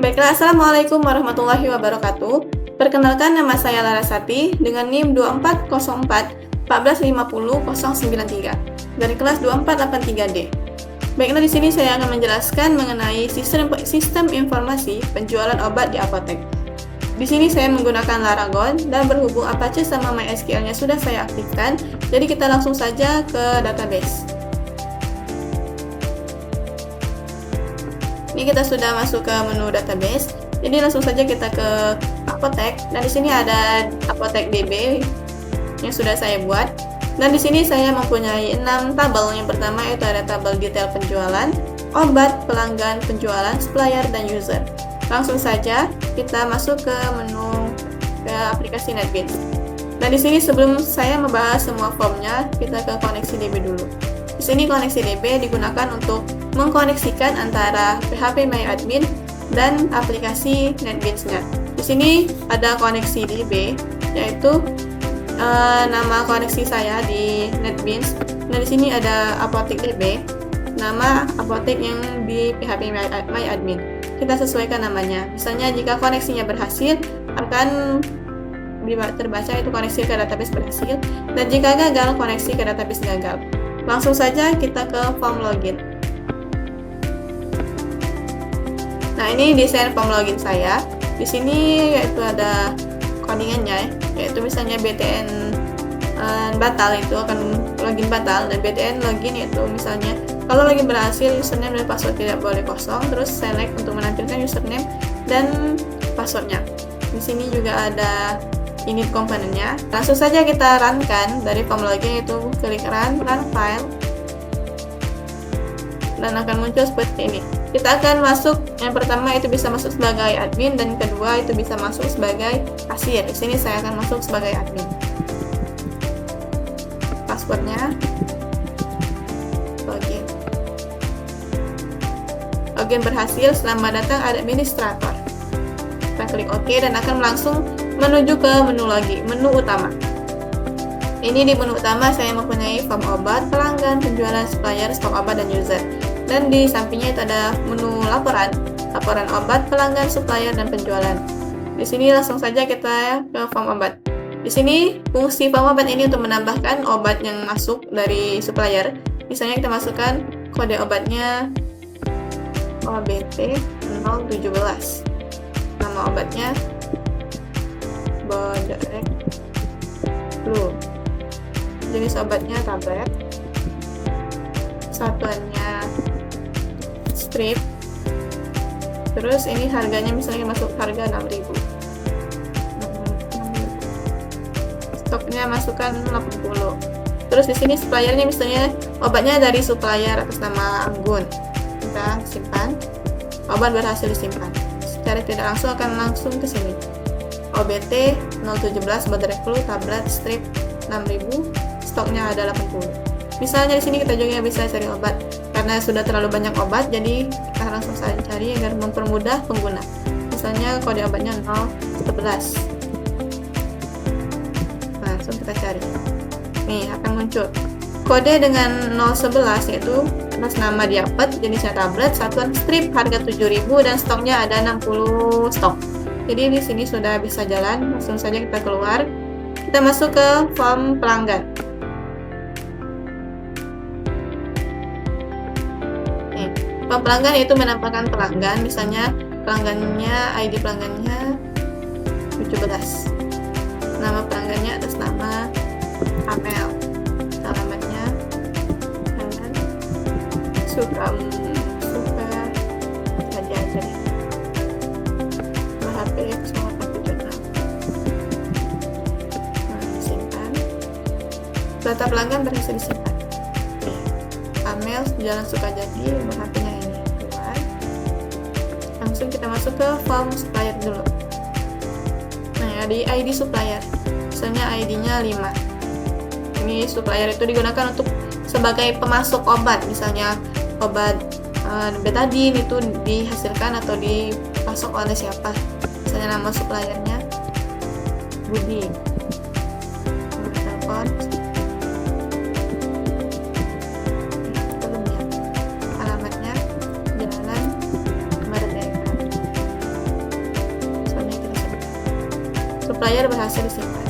Baiklah, Assalamualaikum warahmatullahi wabarakatuh. Perkenalkan, nama saya Larasati dengan NIM 2404 1450093 dari kelas 2483D. Baiklah, di sini saya akan menjelaskan mengenai sistem informasi penjualan obat di apotek. Di sini saya menggunakan Laragon dan berhubung Apache sama MySQL-nya sudah saya aktifkan, jadi kita langsung saja ke database. Ini kita sudah masuk ke menu database, jadi langsung saja kita ke apotek. Dan di sini ada apotek DB yang sudah saya buat. Dan di sini saya mempunyai 6 tabel. Yang pertama itu ada tabel detail penjualan, obat, pelanggan, penjualan, supplier, dan user. Langsung saja kita masuk ke menu ke aplikasi NetBeans. Dan di sini sebelum saya membahas semua formnya, kita ke koneksi DB dulu. Di sini koneksi DB digunakan untuk mengkoneksikan antara PHP MyAdmin dan aplikasi NetBeans-nya. Di sini ada koneksi DB, yaitu nama koneksi saya di NetBeans. Nah, di sini ada apotek DB, nama apotek yang di PHP MyAdmin. Kita sesuaikan namanya. Misalnya jika koneksinya berhasil, akan terbaca itu koneksi ke database berhasil, dan jika gagal, koneksi ke database gagal. Langsung saja kita ke form login. Nah, ini desain form login saya. Di sini yaitu ada codingannya, yaitu misalnya BTN batal itu akan login batal, dan BTN login yaitu misalnya kalau login berhasil, username dan password tidak boleh kosong. Terus select untuk menampilkan username dan passwordnya. Di sini juga ada init komponennya. Langsung saja kita runkan dari form login, itu klik run file, dan akan muncul seperti ini. Kita akan masuk, yang pertama itu bisa masuk sebagai admin, dan kedua itu bisa masuk sebagai kasir. Di sini saya akan masuk sebagai admin. Passwordnya login. Login berhasil, selamat datang administrator. Kita klik OK dan akan langsung menuju ke menu lagi, menu utama. Ini di menu utama saya mempunyai form obat, pelanggan, penjualan, supplier, stok obat, dan user. Dan di sampingnya itu ada menu laporan obat, pelanggan, supplier, dan penjualan. Di sini langsung saja kita ke form obat. Di sini fungsi form obat ini untuk menambahkan obat yang masuk dari supplier. Misalnya kita masukkan kode obatnya OBT 017. Nama obatnya Bodrek Blue. Jenis obatnya tablet. Satuannya strip. Terus ini harganya misalnya masuk harga 6.000. Stoknya masukkan 80. Terus di sini suppliernya misalnya obatnya dari supplier atas nama Anggun. Kita simpan. Obat berhasil disimpan. Secara tidak langsung akan langsung ke sini. OBT 017 Bodrek Blue tablet strip 6.000, stoknya ada 80. Misalnya di sini kita juga bisa cari obat. Karena sudah terlalu banyak obat, jadi kita langsung saja cari agar mempermudah pengguna. Misalnya kode obatnya 011. Langsung kita cari. Nih, akan muncul kode dengan 011, yaitu atas nama Diapet, jenisnya tablet, satuan strip, harga 7.000, dan stoknya ada 60 stok. Jadi di sini sudah bisa jalan. Langsung saja kita keluar. Kita masuk ke form pelanggan. Nih, form pelanggan yaitu menampilkan pelanggan. Misalnya pelanggannya, ID pelanggannya 17. Nama pelanggannya atas nama Amel. Alamatnya suka saja jadi HP semua komputer. Simpan. Data pelanggan berhasil disimpan. Amel Jalan Sukajadi, HP-nya ini. Keluar. Langsung kita masuk ke form supplier dulu. Nah, di ID supplier. Misalnya ID-nya 5. Ini supplier itu digunakan untuk sebagai pemasok obat. Misalnya obat betadine itu dihasilkan atau dipasok oleh siapa. Misalnya nama suppliernya Budi. Nomor telepon. Alamatnya Jalan Merdeka. bayar berhasil disimpan.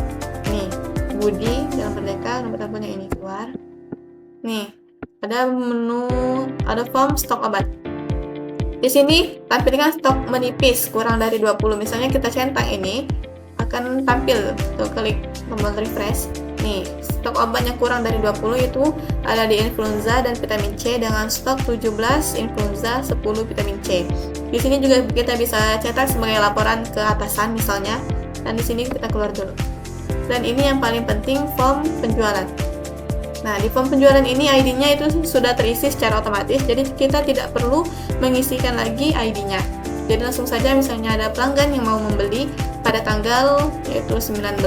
Nih, Budi dalam Merdeka, nomor teleponnya ini keluar. Nih, ada menu, ada form stok obat. Di sini tampilkan stok menipis kurang dari 20. Misalnya kita centang ini akan tampil. Tuh, klik tombol refresh. Nih, stok obat yang kurang dari 20 itu ada di influenza dan vitamin C dengan stok 17 influenza, 10 vitamin C. Di sini juga kita bisa cetak sebagai laporan ke atasan misalnya. Dan di sini kita keluar dulu. Dan ini yang paling penting, form penjualan. Nah, di form penjualan ini ID-nya itu sudah terisi secara otomatis, jadi kita tidak perlu mengisikan lagi ID-nya. Jadi langsung saja misalnya ada pelanggan yang mau membeli pada tanggal yaitu 19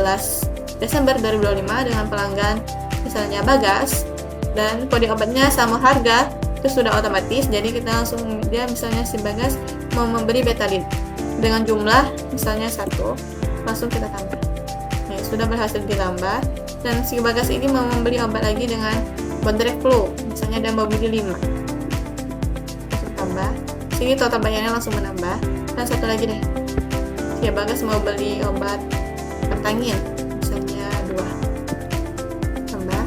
Desember 2025 dengan pelanggan misalnya Bagas, dan kode obatnya sama harga, itu sudah otomatis. Jadi kita langsung, dia misalnya si Bagas mau membeli Betadine dengan jumlah misalnya 1, langsung kita tambah. Nih, sudah berhasil ditambah. Dan si Bagas ini mau membeli obat lagi dengan Bondrek Flu, misalnya dia mau beli 5, langsung tambah. Sini total bayarnya langsung menambah. Dan satu lagi deh, si Bagas mau beli obat Pentangin, misalnya 2, tambah.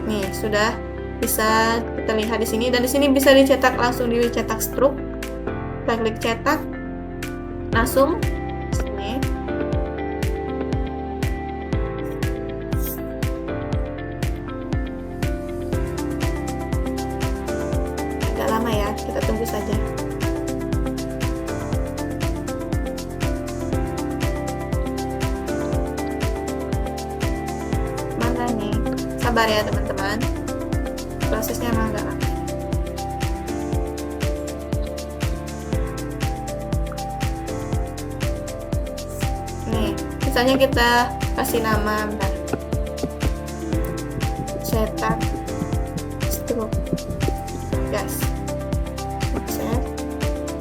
Nih, sudah bisa kita lihat di sini, dan di sini bisa dicetak, langsung dicetak struk. Kita klik cetak, langsung sini. Agak lama ya, kita tunggu saja. Mana nih? Sabar ya teman-teman, prosesnya emang agak lama. Nih, misalnya kita kasih nama, bentar, cetak struk gas. Sukses.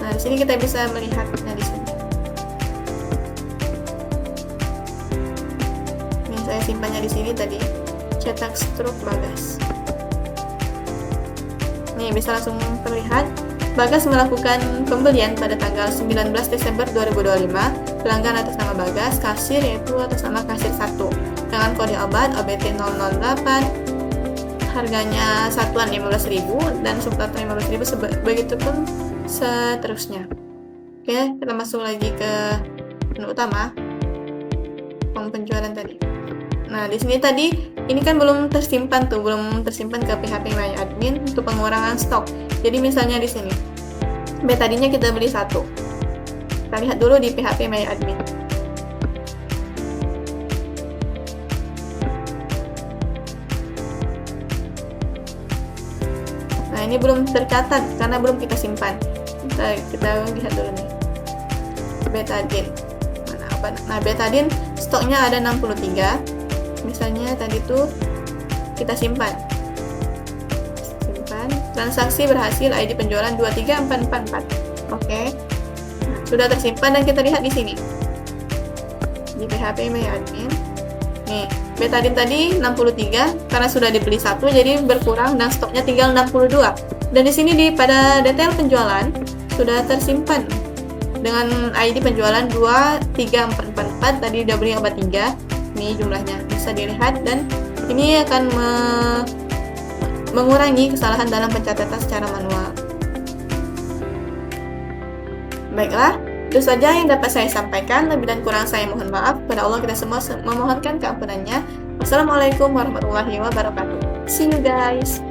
Nah, di sini kita bisa melihatnya di sini. Nih, saya simpannya di sini tadi. Cetak struk Bagas. Nih, bisa langsung terlihat. Bagas melakukan pembelian pada tanggal 19 Desember 2025. Pelanggan atas nama Bagas, kasir yaitu atas nama kasir 1 dengan kode obat OBT 008. Harganya satuan 15.000 dan subtotal 15.000, begitupun seterusnya. Oke, kita masuk lagi ke menu utama, form penjualan tadi. Nah, di sini tadi ini kan belum tersimpan ke PHP My Admin untuk pengurangan stok. Jadi misalnya di sini betadine kita beli 1. Kita lihat dulu di PHP My Admin. Nah, ini belum tercatat karena belum kita simpan. Kita lihat dulu nih. Betadine. Mana apa? Nah, betadine stoknya ada 63. Misalnya tadi tuh kita simpan. Transaksi berhasil, ID penjualan 23444. Oke. Nah, sudah tersimpan dan kita lihat di sini. Di PHP My Admin. Nih, betadine tadi 63 karena sudah dibeli 1 jadi berkurang dan stoknya tinggal 62. Dan di sini pada detail penjualan sudah tersimpan dengan ID penjualan 23444, tadi udah beli obat 3. Ini jumlahnya bisa dilihat, dan ini akan mengurangi kesalahan dalam pencatatan secara manual. Baiklah, itu saja yang dapat saya sampaikan. Lebih dan kurang saya mohon maaf. Pada Allah kita semua memohonkan keampunannya. Wassalamualaikum warahmatullahi wabarakatuh. See you guys.